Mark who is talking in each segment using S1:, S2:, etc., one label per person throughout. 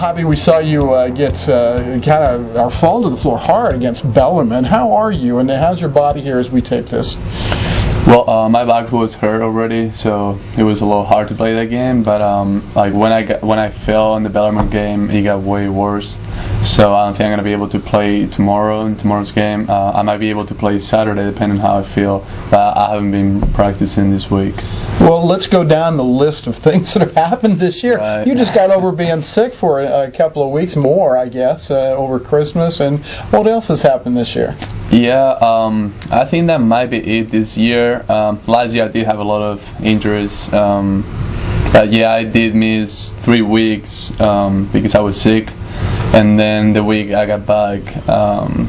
S1: Javi, we saw you get kind of or fall to the floor hard against Bellarmine. How are you, and how's your body here as we tape this?
S2: Well, my back was hurt already, so it was a little hard to play that game. But like when I fell in the Bellarmine game, it got way worse. So I don't think I'm gonna be able to play tomorrow in tomorrow's game. I might be able to play Saturday, depending on how I feel. But I haven't been practicing this week.
S1: Well, let's go down the list of things that have happened this year.
S2: Right.
S1: You just got over being sick for a couple of weeks more, I guess, over Christmas. And what else has happened this year?
S2: Yeah, I think that might be it this year. Last year I did have a lot of injuries. But yeah, I did miss 3 weeks because I was sick. And then the week I got back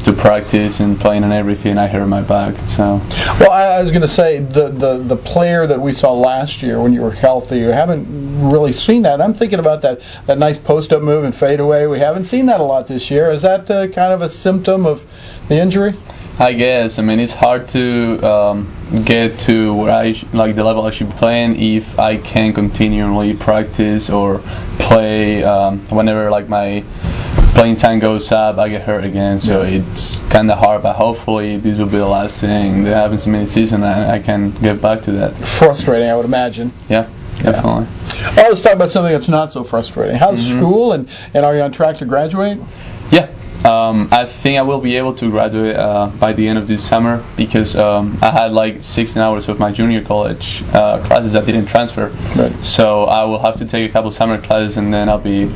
S2: to practice and playing and everything, I hurt my back. So,
S1: well, I was going to say the player that we saw last year when you were healthy, you haven't really seen that. I'm thinking about that nice post-up move and fadeaway. We haven't seen that a lot this year. Is that kind of a symptom of the injury?
S2: I guess. I mean, it's hard to get to where like the level I should be playing if I can't continually practice or play whenever like my playing time goes up, I get hurt again. So it's kind of hard, but hopefully this will be the last thing that happens in mid-season and I can get back to that.
S1: Frustrating, I would imagine.
S2: Yeah, definitely.
S1: Oh, let's talk about something that's not so frustrating. How's school, and are you on track to graduate?
S2: Yeah. I think I will be able to graduate by the end of this summer because I had like 16 hours of my junior college classes that didn't transfer.
S1: Right.
S2: So I will have to take a couple summer classes and then I'll be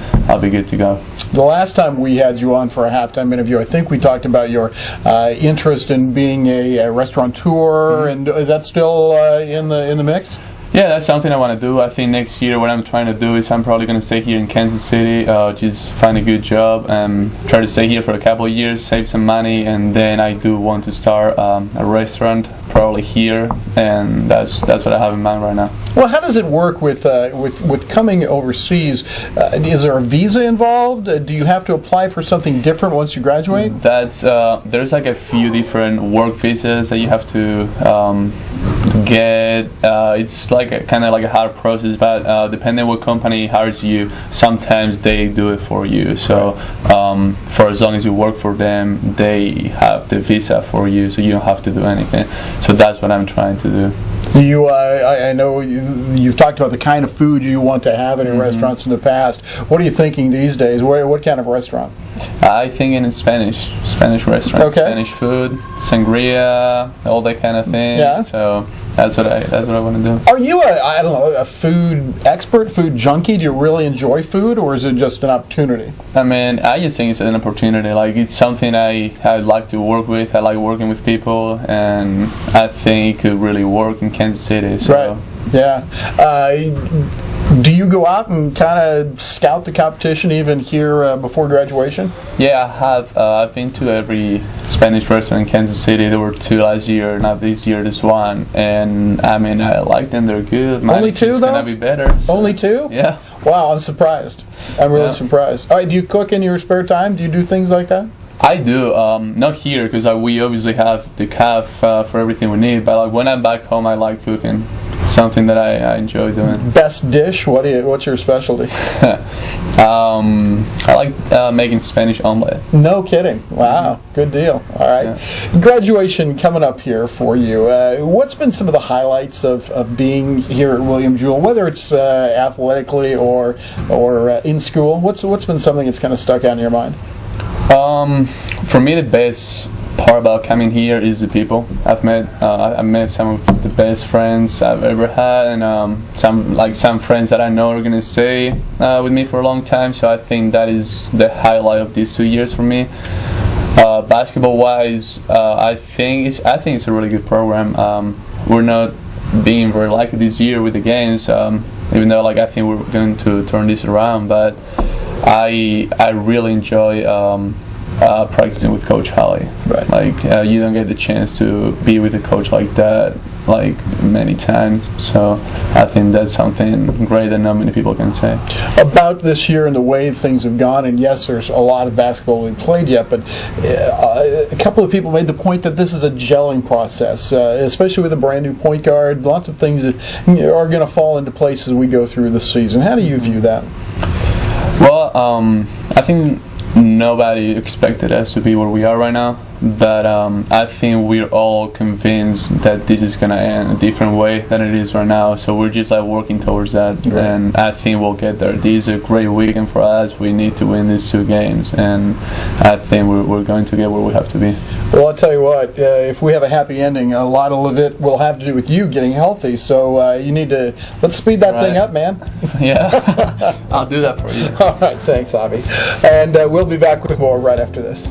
S2: good to go.
S1: The last time we had you on for a halftime interview, I think we talked about your interest in being a restaurateur, and is that still in the mix?
S2: Yeah, that's something I want to do. I think next year what I'm trying to do is I'm probably going to stay here in Kansas City, just find a good job and try to stay here for a couple of years, save some money, and then I do want to start a restaurant probably here, and that's what I have in mind right now.
S1: Well, how does it work with coming overseas? Is there a visa involved? Do you have to apply for something different once you graduate?
S2: That's there's like a few different work visas that you have to get. It's like kind of like a hard process, but depending on what company hires you, sometimes they do it for you. So for as long as you work for them, they have the visa for you, so you don't have to do anything. So that's what I'm trying to do.
S1: I know you've talked about the kind of food you want to have in your restaurants in the past. What are you thinking these days? What kind of restaurant?
S2: I think in Spanish restaurant,
S1: okay.
S2: Spanish food, sangria, all that kind of thing.
S1: Yeah.
S2: So that's what I want to do.
S1: Are you a food expert, food junkie? Do you really enjoy food, or is it just an opportunity?
S2: I mean, I just think it's an opportunity. Like, it's something I'd like to work with. I like working with people, and I think it could really work in Kansas City. So.
S1: Right. Yeah. Do you go out and kind of scout the competition even here before graduation?
S2: Yeah, I have. I've been to every Spanish restaurant in Kansas City. There were 2 last year, not this year, this one. And I mean, I like them. They're good.
S1: Only 2 though?
S2: It's gonna be better. So.
S1: Only 2?
S2: Yeah.
S1: Wow, I'm surprised. I'm really surprised. All right, do you cook in your spare time? Do you do things like that?
S2: I do. Not here because we obviously have the calf for everything we need. But like when I'm back home, I like cooking. Something that I enjoy doing.
S1: Best dish? What's your specialty?
S2: I like making Spanish omelet.
S1: No kidding. Wow, good deal. All right. Yeah. Graduation coming up here for you. What's been some of the highlights of being here at William Jewell, whether it's athletically or in school? What's been something that's kind of stuck out in your mind?
S2: For me, the best part about coming here is the people I've met some of the best friends I've ever had, and some friends that I know are gonna stay with me for a long time. So I think that is the highlight of these 2 years for me. Basketball wise, I think it's a really good program. We're not being very lucky this year with the games, even though I think we're going to turn this around. But I really enjoy practicing with Coach Halley. Right. You don't get the chance to be with a coach like that many times. So I think that's something great that not many people can say.
S1: About this year and the way things have gone, and yes, there's a lot of basketball we played yet, but a couple of people made the point that this is a gelling process, especially with a brand new point guard. Lots of things that are going to fall into place as we go through the season. How do you view that?
S2: Well, I think nobody expected us to be where we are right now, but I think we're all convinced that this is gonna end a different way than it is right now. So we're just like working towards that, and I think we'll get there. This is a great weekend for us. We need to win these 2 games, and I think we're going to get where we have to be.
S1: Well, I'll tell you what, if we have a happy ending, a lot of it will have to do with you getting healthy. So you need to, let's speed that thing up, man.
S2: Yeah, I'll do that for you.
S1: All right, thanks, Javi. And we'll be back with more right after this.